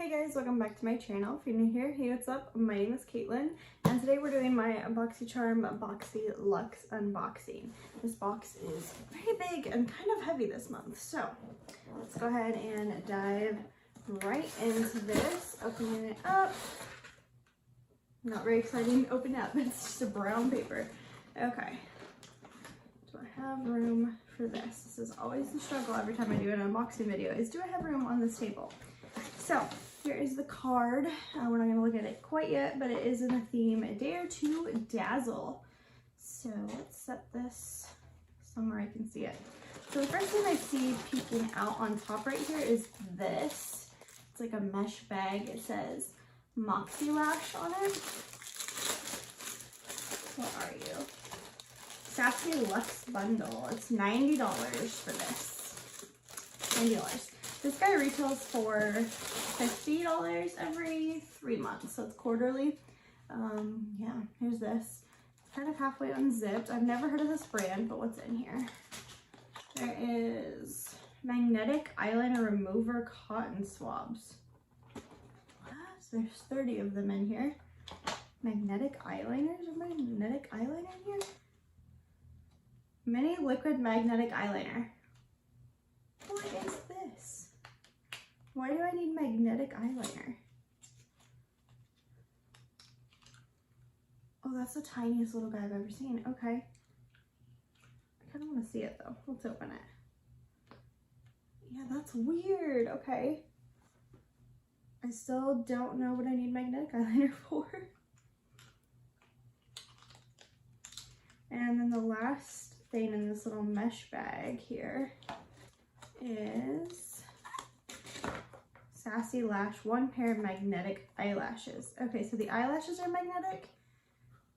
Hey guys, welcome back to my channel. If you're new here, hey, what's up? My name is Caitlin, and today we're doing my Boxycharm Boxy Luxe unboxing. This box is pretty big and kind of heavy this month, so let's go ahead and dive right into this. Opening it up. Not very exciting to open up, it's just a brown paper. Okay, do I have room for this? This is always the struggle every time I do an unboxing video, is do I have room on this table? So here is the card. We're not going to look at it quite yet, but it is in the theme Dare to Dazzle. So let's set this somewhere I can see it. So the first thing I see peeking out on top right here is this. It's like a mesh bag. It says Boxy Lash on it. What are you? Sassy Lash bundle. It's $90 for this. $90. This guy retails for $50 every 3 months, so it's quarterly. Yeah, here's this. It's kind of halfway unzipped. I've never heard of this brand, but what's in here? There is magnetic eyeliner remover cotton swabs. What? There's 30 of them in here. Magnetic eyeliners? Is magnetic eyeliner in here? Mini liquid magnetic eyeliner. What is this? Why do I need magnetic eyeliner? Oh, that's the tiniest little guy I've ever seen. Okay. I kind of want to see it though. Let's open it. Yeah, that's weird. Okay. I still don't know what I need magnetic eyeliner for. And then the last thing in this little mesh bag here is Sassy Lash 1 pair of magnetic eyelashes. Okay, so the eyelashes are magnetic,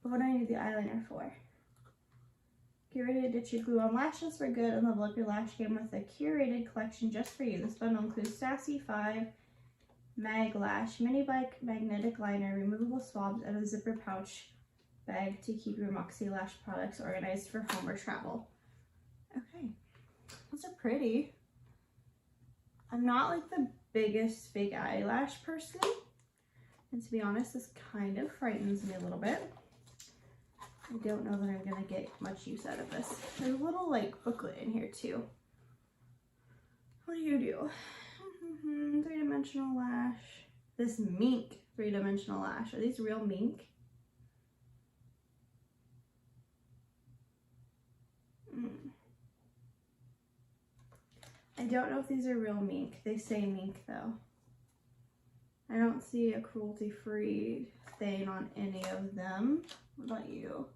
but what do I need the eyeliner for? Get ready to ditch your glue on lashes for good and level up your lash game with a curated collection just for you. This bundle includes Sassy 5 Mag Lash, Mini Bike Magnetic Liner, removable swabs, and a zipper pouch bag to keep your Boxy Lash products organized for home or travel. Okay, those are pretty. I'm not like the biggest fake eyelash person, and to be honest, this kind of frightens me a little bit. I don't know that I'm gonna get much use out of this. There's a little like booklet in here too. What do you do? Three-dimensional lash. This mink three-dimensional lash. Are these real mink? I don't know if these are real mink. They say mink though. I don't see a cruelty-free thing on any of them. What about you?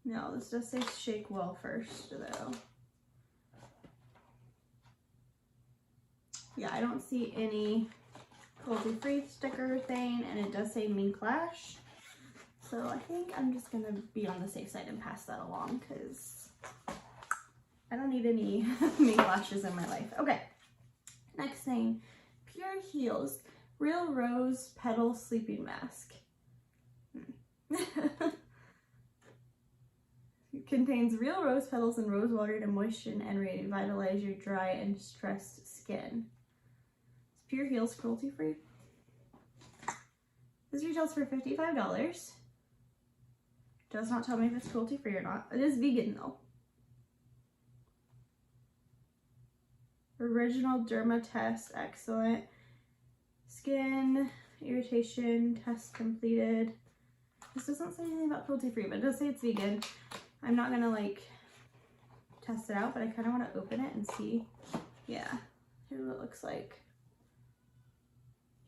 No, this does say shake well first though. Yeah, I don't see any cruelty-free sticker thing, and it does say mink lash. So I think I'm just gonna be on the safe side and pass that along because I don't need any mink lashes in my life. Okay, next thing, Pure Heals Real Rose Petal Sleeping Mask. It contains real rose petals and rose water to moisten and revitalize your dry and stressed skin. It's Pure Heals cruelty free. This retails for $55. Does not tell me if it's cruelty free or not. It is vegan though. Original derma test, excellent. Skin irritation test completed. This doesn't say anything about cruelty free, but it does say it's vegan. I'm not gonna like test it out, but I kind of want to open it and see. Yeah, here's what it looks like.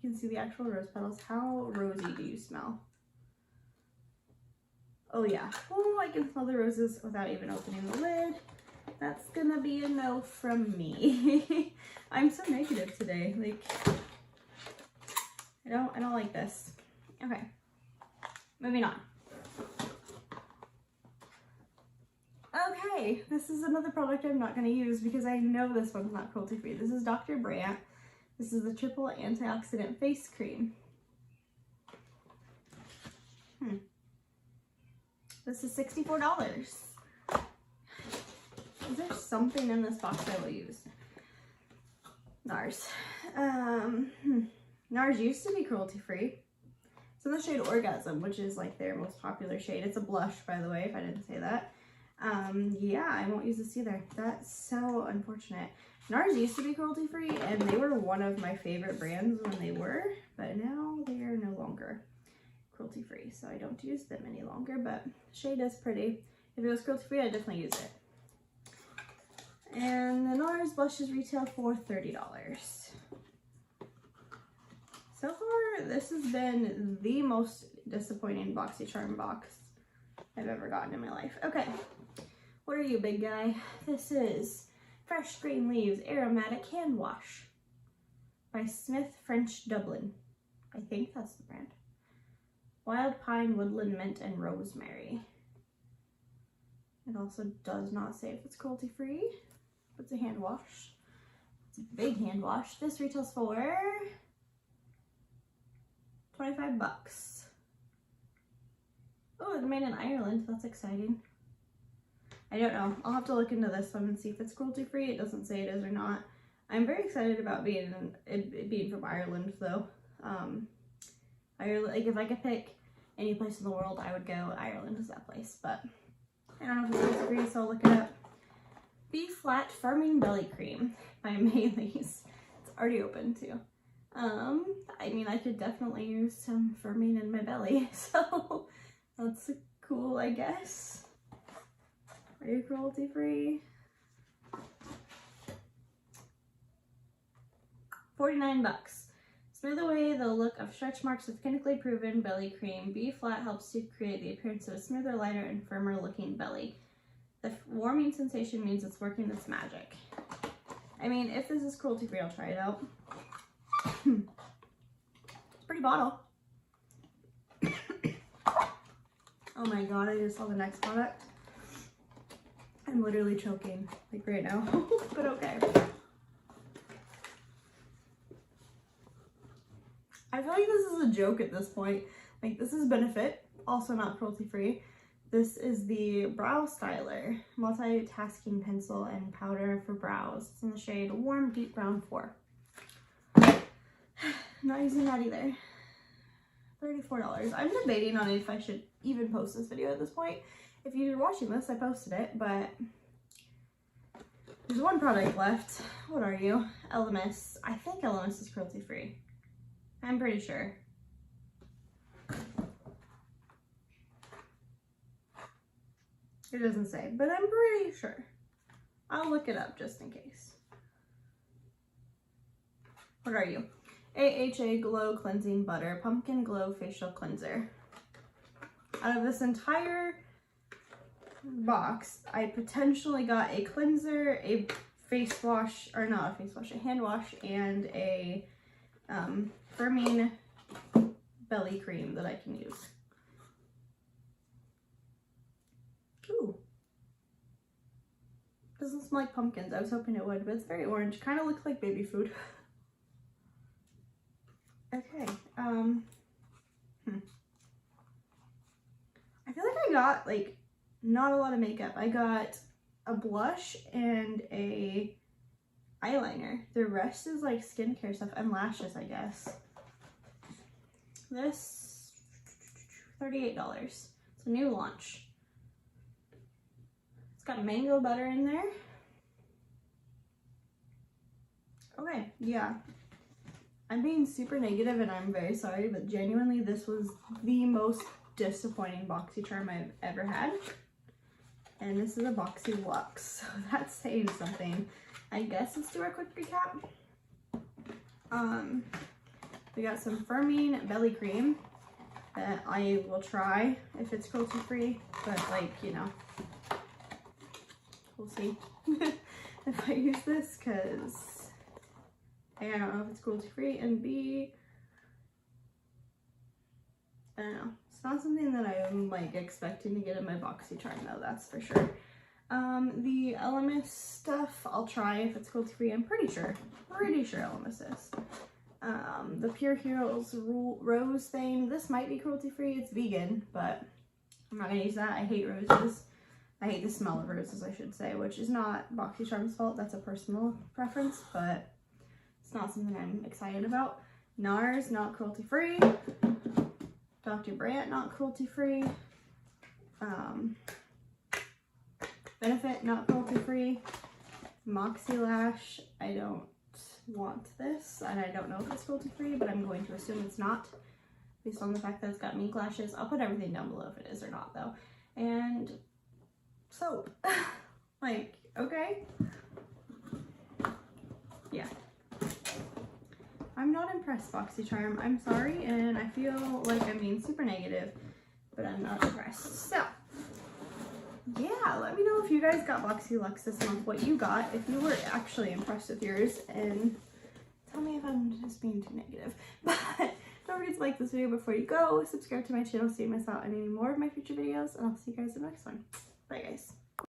You can see the actual rose petals. How rosy do you smell? Oh yeah. Oh, I can smell the roses without even opening the lid. That's gonna be a no from me. I'm so negative today. Like, I don't like this. Okay, moving on. Okay, this is another product I'm not gonna use because I know this one's not cruelty free. This is Dr. Brandt. This is the triple antioxidant face cream. This is $64. Is there something in this box I will use? NARS. NARS used to be cruelty free. It's in the shade Orgasm, which is like their most popular shade. It's a blush, by the way, if I didn't say that. Yeah, I won't use this either. That's so unfortunate. NARS used to be cruelty free, and they were one of my favorite brands when they were, but now they are no longer cruelty free, so I don't use them any longer, but the shade is pretty. If it was cruelty free, I'd definitely use it. And the NARS blushes retail for $30. So far, this has been the most disappointing Boxycharm box I've ever gotten in my life. Okay, what are you, big guy? This is Fresh Green Leaves Aromatic Hand Wash by Smith French Dublin. I think that's the brand. Wild Pine, Woodland Mint, and Rosemary. It also does not say if it's cruelty free. It's a hand wash. It's a big hand wash. This retails for 25 bucks. Oh, it's made in Ireland. That's exciting. I don't know. I'll have to look into this one and see if it's cruelty free. It doesn't say it is or not. I'm very excited about it being from Ireland, though. Ireland, like if I could pick any place in the world, I would go. Ireland is that place, but I don't know if it's cruelty free, so I'll look it up. Be Flat Firming Belly Cream by Mayleys. It's already open too. I mean, I could definitely use some firming in my belly, so that's cool, I guess. Are you cruelty free? 49 bucks. Smooth away the look of stretch marks with clinically proven belly cream. Be Flat helps to create the appearance of a smoother, lighter, and firmer looking belly. The warming sensation means it's working its magic. I mean, if this is cruelty free, I'll try it out. It's a pretty bottle. Oh my god, I just saw the next product. I'm literally choking, like right now, but okay. I feel like this is a joke at this point. Like, this is Benefit, also not cruelty free. This is the Brow Styler multitasking pencil and powder for brows. It's in the shade Warm Deep Brown 4. Not using that either. $34. I'm debating on if I should even post this video at this point. If you're watching this, I posted it, but there's one product left. What are you? Elemis. I think Elemis is cruelty free. I'm pretty sure. It doesn't say, but I'm pretty sure. I'll look it up just in case. What are you? AHA Glow Cleansing Butter Pumpkin Glow Facial Cleanser. Out of this entire box, I potentially got a cleanser, a face wash, or not a face wash, a hand wash, and a firming belly cream that I can use. Ooh. Doesn't smell like pumpkins. I was hoping it would, but it's very orange. Kind of looks like baby food. Okay. I feel like I got, like, not a lot of makeup. I got a blush and a eyeliner. The rest is, like, skincare stuff and lashes, I guess. This, $38. It's a new launch. It's got mango butter in there. Okay, yeah. I'm being super negative and I'm very sorry, but genuinely this was the most disappointing Boxycharm I've ever had. And this is a Boxy Luxe, so that's saying something. I guess let's do our quick recap. We got some firming belly cream that I will try if it's cruelty free, but like, you know, we'll see if I use this, because I don't know if it's cruelty free, and B, I don't know. It's not something that I'm like expecting to get in my Boxycharm though, that's for sure. The Elemis stuff, I'll try if it's cruelty free. I'm pretty sure Elemis is. The Pure Heroes rose thing, this might be cruelty free. It's vegan, but I'm not gonna use that. I hate roses. I hate the smell of roses, I should say, which is not Boxycharm's fault. That's a personal preference, but It's not something I'm excited about. NARS, not cruelty free. Dr. Brandt, not cruelty free. Benefit, not cruelty free. Sassy Lash, I don't want this, and I don't know if it's cruelty free, but I'm going to assume it's not based on the fact that it's got mink lashes. I'll put everything down below if it is or not though. And soap. Like, okay. Yeah. I'm not impressed, Boxycharm. I'm sorry, and I feel like I'm being super negative, but I'm not impressed. So, yeah, let me know if you guys got Boxy Luxe this month, what you got, if you were actually impressed with yours, and tell me if I'm just being too negative. But don't forget to like this video before you go, subscribe to my channel so you miss out on any more of my future videos, and I'll see you guys in the next one. Bye, guys.